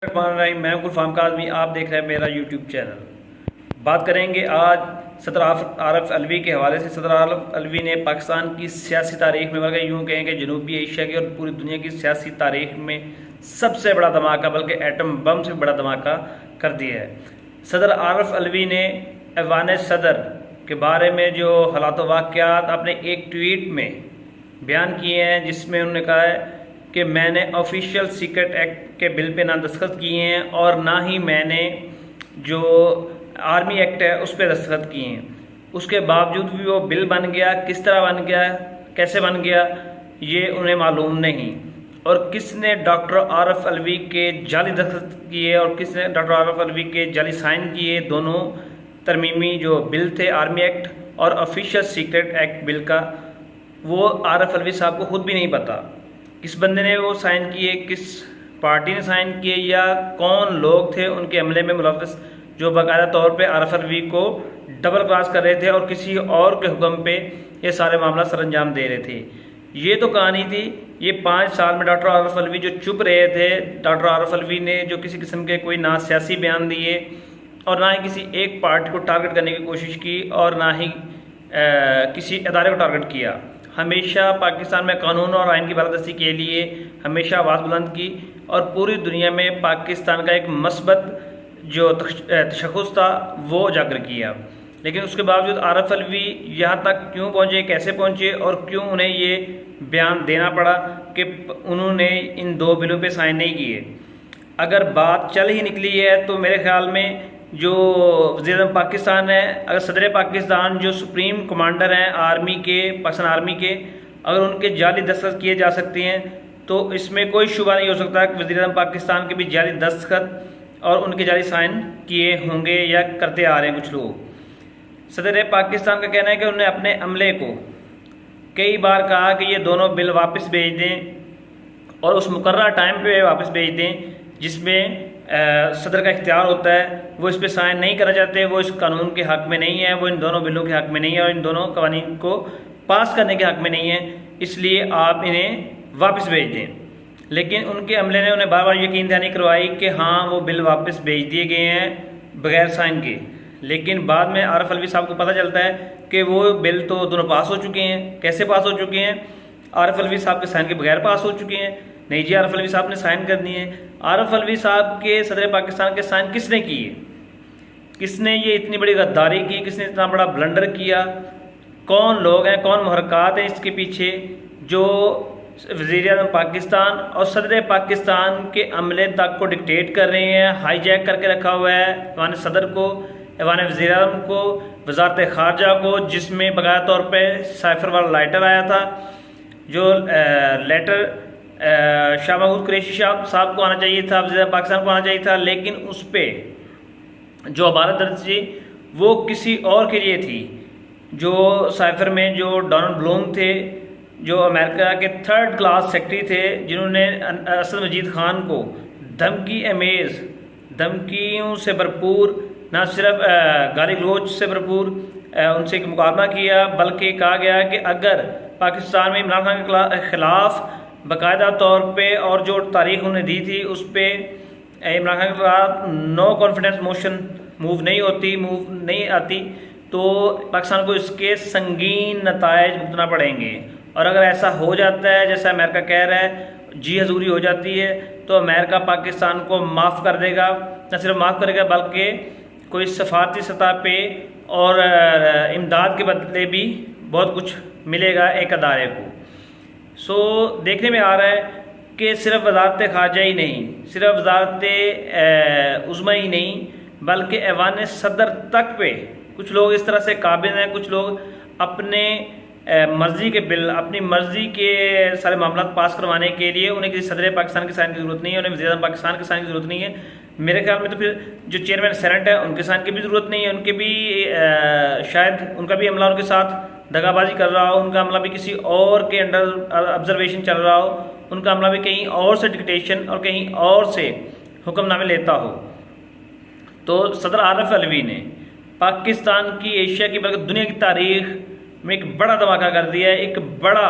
الرحمن میں گلفام کاظمی، آپ دیکھ رہے ہیں میرا یوٹیوب چینل۔ بات کریں گے آج صدر عارف علوی کے حوالے سے۔ صدر عارف علوی نے پاکستان کی سیاسی تاریخ میں، بلکہ یوں کہیں کہ جنوبی ایشیا کی اور پوری دنیا کی سیاسی تاریخ میں سب سے بڑا دھماکہ، بلکہ ایٹم بم سے بڑا دھماکہ کر دیا ہے۔ صدر عارف علوی نے ایوان صدر کے بارے میں جو حالات و واقعات اپنے ایک ٹویٹ میں بیان کیے ہیں، جس میں انہوں نے کہا ہے کہ میں نے آفیشیل سیکرٹ ایکٹ کے بل پہ نہ دستخط کیے ہیں اور نہ ہی میں نے جو آرمی ایکٹ ہے اس پہ دستخط کیے ہیں۔ اس کے باوجود بھی وہ بل بن گیا، کس طرح بن گیا، کیسے بن گیا، یہ انہیں معلوم نہیں۔ اور کس نے ڈاکٹر عارف علوی کے جعلی دستخط کیے اور کس نے ڈاکٹر عارف علوی کے جعلی سائن کیے، دونوں ترمیمی جو بل تھے، آرمی ایکٹ اور آفیشیل سیکرٹ ایکٹ بل کا، وہ عارف علوی صاحب کو خود بھی نہیں پتہ کس بندے نے وہ سائن کیے، کس پارٹی نے سائن کیے، یا کون لوگ تھے ان کے عملے میں ملوث جو باقاعدہ طور پہ عارف علوی کو ڈبل کراس کر رہے تھے اور کسی اور کے حکم پہ یہ سارے معاملات سر انجام دے رہے تھے۔ یہ تو کہانی تھی۔ یہ 5 سال میں ڈاکٹر عارف علوی جو چپ رہے تھے، ڈاکٹر عارف علوی نے جو کسی قسم کے کوئی نہ سیاسی بیان دیے اور نہ ہی کسی ایک پارٹی کو ٹارگٹ کرنے کی کوشش کی اور نہ ہی کسی ادارے کو ٹارگٹ کیا۔ ہمیشہ پاکستان میں قانون اور آئین کی بالادستی کے لیے ہمیشہ آواز بلند کی اور پوری دنیا میں پاکستان کا ایک مثبت جو تشخص تھا وہ اجاگر کیا۔ لیکن اس کے باوجود عارف علوی یہاں تک کیوں پہنچے، کیسے پہنچے اور کیوں انہیں یہ بیان دینا پڑا کہ انہوں نے ان 2 بلوں پہ سائن نہیں کیے؟ اگر بات چل ہی نکلی ہے تو میرے خیال میں جو وزیر اعظم پاکستان ہے، اگر صدر پاکستان جو سپریم کمانڈر ہیں آرمی کے، پاکستان آرمی کے، اگر ان کے جعلی دستخط کیے جا سکتے ہیں تو اس میں کوئی شبہ نہیں ہو سکتا کہ وزیر اعظم پاکستان کے بھی جعلی دستخط اور ان کے جعلی سائن کیے ہوں گے یا کرتے آ رہے ہیں کچھ لوگ۔ صدر پاکستان کا کہنا ہے کہ انہوں نے اپنے عملے کو کئی بار کہا کہ یہ دونوں بل واپس بھیج دیں اور اس مقررہ ٹائم پہ واپس بھیج دیں جس میں صدر کا اختیار ہوتا ہے۔ وہ اس پہ سائن نہیں کرنا چاہتے، وہ اس قانون کے حق میں نہیں ہے، وہ ان دونوں بلوں کے حق میں نہیں ہے اور ان دونوں قوانین کو پاس کرنے کے حق میں نہیں ہے، اس لیے آپ انہیں واپس بھیج دیں۔ لیکن ان کے عملے نے انہیں بار بار یقین دہانی کروائی کہ ہاں وہ بل واپس بھیج دیے گئے ہیں بغیر سائن کے۔ لیکن بعد میں عارف علوی صاحب کو پتہ چلتا ہے کہ وہ بل تو دونوں پاس ہو چکے ہیں۔ کیسے پاس ہو چکے ہیں؟ عارف علوی صاحب کے سائن کے بغیر پاس ہو چکے ہیں۔ نہیں جی، عارف علوی صاحب نے سائن کرنی ہے۔ عارف علوی صاحب کے صدر پاکستان کے سائن کس نے کیے؟ کس نے یہ اتنی بڑی غداری کی؟ کس نے اتنا بڑا بلنڈر کیا؟ کون لوگ ہیں، کون محرکات ہیں اس کے پیچھے جو وزیر اعظم پاکستان اور صدر پاکستان کے عملے تک کو ڈکٹیٹ کر رہے ہیں؟ ہائی جیک کر کے رکھا ہوا ہے ایوان صدر کو، ایوان وزیر اعظم کو، وزارت خارجہ کو، جس میں باقاعدہ طور پہ سائفر والا لائٹر آیا تھا، جو لیٹر شاہ محمود قریشی صاحب کو آنا چاہیے تھا، وزیر پاکستان کو آنا چاہیے تھا، لیکن اس پہ جو عبارت درج تھی وہ کسی اور کے لیے تھی۔ جو سائفر میں جو ڈونلڈ بلوم تھے، جو امریکہ کے 3rd کلاس سیکرٹری تھے، جنہوں نے اسد مجید خان کو دھمکی امیز، دھمکیوں سے بھرپور، نہ صرف گالی گلوچ سے بھرپور ان سے ایک مقابلہ کیا، بلکہ کہا گیا کہ اگر پاکستان میں عمران خان کے خلاف باقاعدہ طور پہ اور جو تاریخ انہوں نے دی تھی اس پہ عمران خان کے خلاف نو کانفیڈنس موشن موو نہیں آتی تو پاکستان کو اس کے سنگین نتائج بھگتنا پڑیں گے۔ اور اگر ایسا ہو جاتا ہے جیسا امریکہ کہہ رہا ہے، جی حضوری ہو جاتی ہے، تو امریکہ پاکستان کو معاف کر دے گا، نہ صرف معاف کرے گا بلکہ کوئی سفارتی سطح پہ اور امداد کے بدلے بھی بہت کچھ ملے گا ایک ادارے کو۔ دیکھنے میں آ رہا ہے کہ صرف وزارت خارجہ ہی نہیں، صرف وزارت عظمیٰ ہی نہیں، بلکہ ایوان صدر تک پہ کچھ لوگ اس طرح سے قابل ہیں، کچھ لوگ اپنے مرضی کے بل، اپنی مرضی کے سارے معاملات پاس کروانے کے لیے انہیں کسی صدر پاکستان کے سائن کی ضرورت نہیں ہے، انہیں وزیر اعظم پاکستان کے سائن کی ضرورت نہیں ہے۔ میرے خیال میں تو پھر جو چیئرمین سینٹ ہے ان کے سائن کی بھی ضرورت نہیں ہے، ان کے بھی شاید ان کا بھی عملہ ان کے ساتھ دغا بازی کر رہا ہو، ان کا عملہ بھی کسی اور کے انڈر آبزرویشن چل رہا ہو، ان کا عملہ بھی کہیں اور سے ڈکٹیشن اور کہیں اور سے حکم نامے لیتا ہو۔ تو صدر عارف علوی نے پاکستان کی، ایشیا کی بلکہ دنیا کی تاریخ میں ایک بڑا دھماکہ کر دیا ہے، ایک بڑا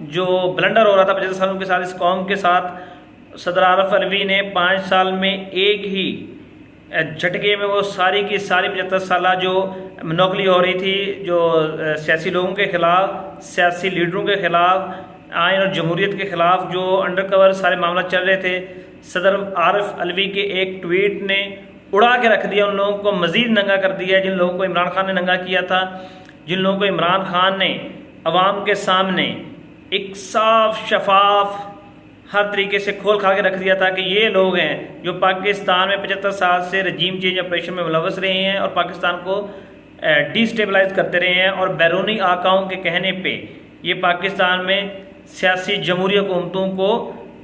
جو بلنڈر ہو رہا تھا 75 سالوں کے ساتھ اس قوم کے ساتھ، صدر عارف الوی نے 5 سال میں ایک ہی جھٹکے میں وہ ساری کی ساری 75 سالہ جو منوکلی ہو رہی تھی، جو سیاسی لوگوں کے خلاف، سیاسی لیڈروں کے خلاف، آئین اور جمہوریت کے خلاف جو انڈر کور سارے معاملات چل رہے تھے، صدر عارف الوی کے ایک ٹویٹ نے اڑا کے رکھ دیا، ان لوگوں کو مزید ننگا کر دیا جن لوگوں کو عمران خان نے ننگا کیا تھا، جن لوگوں کو عمران خان نے عوام کے سامنے ایک صاف شفاف ہر طریقے سے کھول کھا کے رکھ دیا تھا کہ یہ لوگ ہیں جو پاکستان میں 75 سال سے رجیم چینج آپریشن میں ملوث رہے ہیں اور پاکستان کو ڈی سٹیبلائز کرتے رہے ہیں، اور بیرونی آقاؤں کے کہنے پہ یہ پاکستان میں سیاسی جمہوری حکومتوں کو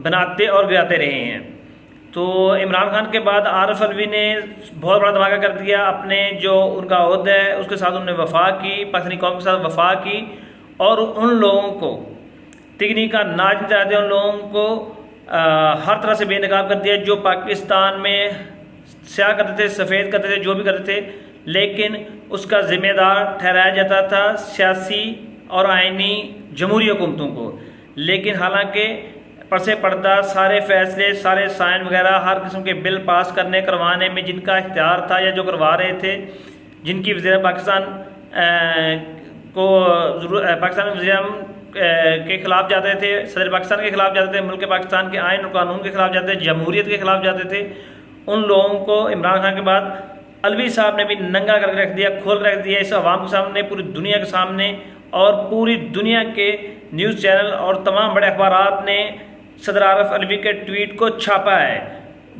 بناتے اور گراتے رہے ہیں۔ تو عمران خان کے بعد عارف الوی نے بہت بڑا دھماکہ کر دیا، اپنے جو ان کا عہدہ ہے اس کے ساتھ انہوں نے وفا کی، پاکستانی قوم کے ساتھ وفا کی، اور ان لوگوں کو تگنی کا ناچ نچا دیا، ان لوگوں کو ہر طرح سے بے نقاب کر دیا جو پاکستان میں سیاہ کرتے تھے، سفید کرتے تھے، جو بھی کرتے تھے، لیکن اس کا ذمہ دار ٹھہرایا جاتا تھا سیاسی اور آئینی جمہوری حکومتوں کو۔ لیکن حالانکہ پرسے پردہ سارے فیصلے، سارے سائن وغیرہ، ہر قسم کے بل پاس کروانے میں جن کا اختیار تھا یا جو کروا رہے تھے، جن کی وزیر پاکستان کو پاکستان وزیر کے خلاف جاتے تھے، صدر پاکستان کے خلاف جاتے تھے، ملک پاکستان کے آئین اور قانون کے خلاف جاتے تھے، جمہوریت کے خلاف جاتے تھے، ان لوگوں کو عمران خان کے بعد الوی صاحب نے بھی ننگا کر کے رکھ دیا، کھول کر رکھ دیا، اس عوام کے سامنے، پوری دنیا کے سامنے، اور پوری دنیا کے نیوز چینل اور تمام بڑے اخبارات نے صدر عارف الوی کے ٹویٹ کو چھاپا ہے،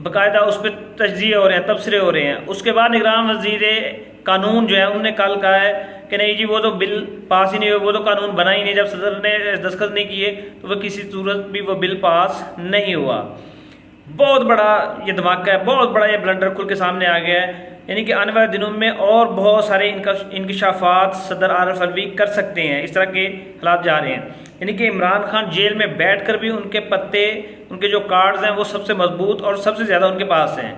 باقاعدہ اس پہ تجزیے ہو رہے ہیں، تبصرے ہو رہے ہیں۔ اس کے بعد نگران وزیر قانون جو ہے انہوں نے کل کہا ہے کہ نہیں جی وہ تو بل پاس ہی نہیں ہوئے، وہ تو قانون بنا ہی نہیں، جب صدر نے دستخط نہیں کیے تو وہ کسی صورت بھی وہ بل پاس نہیں ہوا۔ بہت بڑا یہ دھماکہ ہے، بہت بڑا یہ بلنڈر کھل کے سامنے آ گیا ہے، یعنی کہ آنے والے دنوں میں اور بہت سارے انکشافات صدر عارف الوی کر سکتے ہیں، اس طرح کے حالات جا رہے ہیں۔ یعنی کہ عمران خان جیل میں بیٹھ کر بھی ان کے پتے، ان کے جو کارڈز ہیں وہ سب سے مضبوط اور سب سے زیادہ ان کے پاس ہیں۔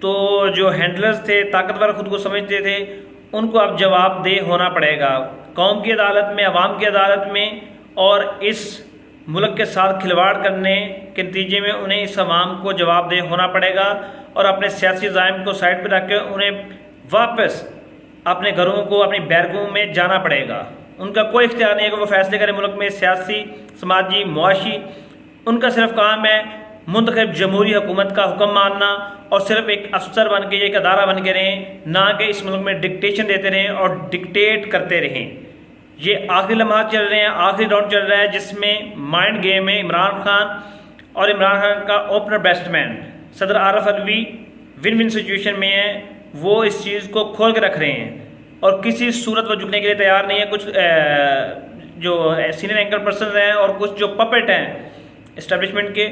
تو جو ہینڈلرز تھے، طاقتور خود کو سمجھتے تھے، ان کو اب جواب دہ ہونا پڑے گا، قوم کی عدالت میں، عوام کی عدالت میں، اور اس ملک کے ساتھ کھلواڑ کرنے کے نتیجے میں انہیں اس عوام کو جواب دہ ہونا پڑے گا، اور اپنے سیاسی عزائم کو سائڈ پہ رکھ کے انہیں واپس اپنے گھروں کو، اپنی بیرکوں میں جانا پڑے گا۔ ان کا کوئی اختیار نہیں ہے کہ وہ فیصلے کریں ملک میں، سیاسی، سماجی، معاشی۔ ان کا صرف کام ہے منتخب جمہوری حکومت کا حکم ماننا، اور صرف ایک افسر بن کے، ایک ادارہ بن کے رہیں، نہ کہ اس ملک میں ڈکٹیشن دیتے رہیں اور ڈکٹیٹ کرتے رہیں۔ یہ آخری لمحات چل رہے ہیں، آخری راؤنڈ چل رہا ہے جس میں مائنڈ گیم میں عمران خان اور عمران خان کا اوپنر بیسٹ مین صدر عارف الوی ون ون سچویشن میں ہیں، وہ اس چیز کو کھول کے رکھ رہے ہیں اور کسی صورت وہ جھکنے کے لیے تیار نہیں ہے۔ کچھ جو سینئر اینکر پرسنز ہیں اور کچھ جو پپٹ ہیں اسٹیبلشمنٹ کے،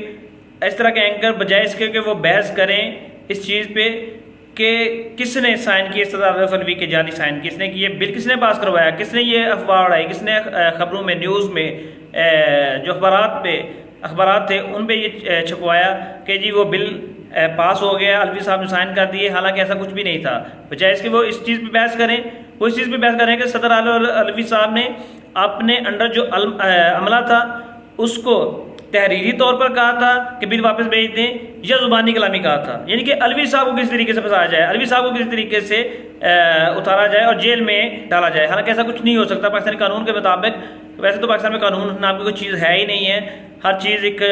اس طرح کے اینکر بجائے اس کے کہ وہ بحث کریں اس چیز پہ کہ کس نے سائن کیے صدر عارف الوی کے جعلی سائن، کس نے کیے، بل کس نے پاس کروایا، کس نے یہ افواہ اڑائی، کس نے خبروں میں، نیوز میں، جو اخبارات تھے ان پہ یہ چھپوایا کہ جی وہ بل پاس ہو گیا، الوی صاحب نے سائن کر دیے، حالانکہ ایسا کچھ بھی نہیں تھا۔ بجائے اس کے وہ اس چیز پہ بحث کریں، وہ اس چیز پہ بحث کریں کہ صدر الوی صاحب نے اپنے انڈر جو عملہ تھا اس کو تحریری طور پر کہا تھا کہ بل واپس بھیج دیں، یا زبانی کلامی کہا تھا، یعنی کہ الوی صاحب کو کس طریقے سے پھنسایا جائے، الوی صاحب کو کس طریقے سے اتارا جائے اور جیل میں ڈالا جائے۔ حالانکہ ایسا کچھ نہیں ہو سکتا پاکستانی قانون کے مطابق۔ ویسے تو پاکستان میں قانون نام کی کوئی چیز ہے ہی نہیں ہے، ہر چیز ایک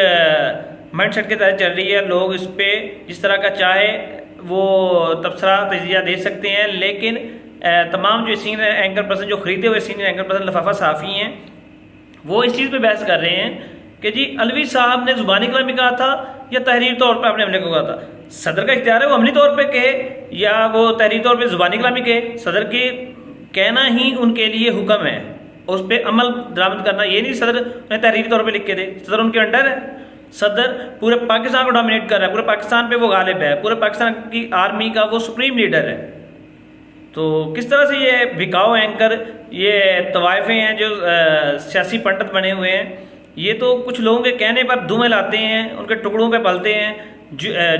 مائنڈ سیٹ کے تحت چل رہی ہے، لوگ اس پہ جس طرح کا چاہے وہ تبصرہ تجزیہ دے سکتے ہیں، لیکن تمام جو سینئر اینکر پرسن، جو خریدے ہوئے سینئر اینکر پرسن لفافہ صحافی ہیں، وہ اس چیز پہ بحث کر رہے ہیں کہ جی الوی صاحب نے زبانی کلامی کہا تھا یا تحریری طور پر اپنے عملے کو کہا تھا۔ صدر کا اختیار ہے وہ عملی طور پہ کہے یا وہ تحریری طور پہ زبانی کلامی کہے، صدر کے کہنا ہی ان کے لیے حکم ہے، اس پہ عمل درآمد کرنا یہ نہیں صدر انہیں تحریری طور پہ لکھ کے دے۔ صدر ان کے انڈر ہے، صدر پورے پاکستان کو ڈومینیٹ کر رہا ہے، پورے پاکستان پہ وہ غالب ہے، پورے پاکستان کی آرمی کا وہ سپریم لیڈر ہے۔ تو کس طرح سے یہ بھکاؤ اینکر، یہ طوائفیں ہیں جو سیاسی پنڈت بنے ہوئے ہیں، یہ تو کچھ لوگوں کے کہنے پر دھومے لاتے ہیں، ان کے ٹکڑوں پہ پلتے ہیں،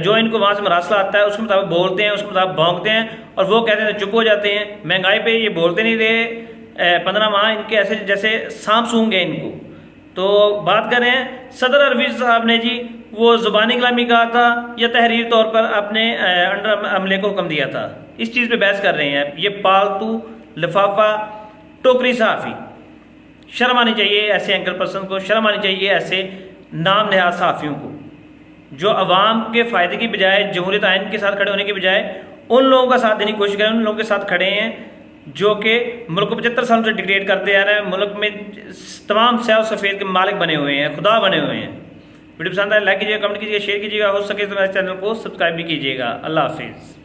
جو ان کو وہاں سے مراسلہ آتا ہے اس کے مطابق بولتے ہیں، اس کے مطابق بھونکتے ہیں، اور وہ کہتے ہیں چپ ہو جاتے ہیں۔ مہنگائی پہ یہ بولتے نہیں رہے 15 ماہ، ان کے ایسے جیسے سانپ سونگ گئے ان کو۔ تو بات کریں صدر عارف صاحب نے جی وہ زبانی کلامی کہا تھا یا تحریر طور پر اپنے انڈر عملے کو حکم دیا تھا، اس چیز پہ بحث کر رہے ہیں۔ یہ پالتو لفافہ ٹوکری صحافی، شرم آنی چاہیے ایسے اینکر پرسن کو، شرم آنی چاہیے ایسے نام نہاد صحافیوں کو جو عوام کے فائدے کی بجائے جمہوریت آئین کے ساتھ کھڑے ہونے کی بجائے ان لوگوں کا ساتھ دینے کی کوشش کریں، ان لوگوں کے ساتھ کھڑے ہیں جو کہ ملک کو 75 سالوں سے ڈکٹیٹ کرتے آ رہے ہیں، ملک میں تمام سیاہ و سفید کے مالک بنے ہوئے ہیں، خدا بنے ہوئے ہیں۔ ویڈیو پسند آئے لائک کیجیے گا، کمنٹ کیجیے گا، شیئر کیجیے گا، ہو سکے تو میرے چینل کو سبسکرائب بھی کیجیے گا۔ اللہ حافظ۔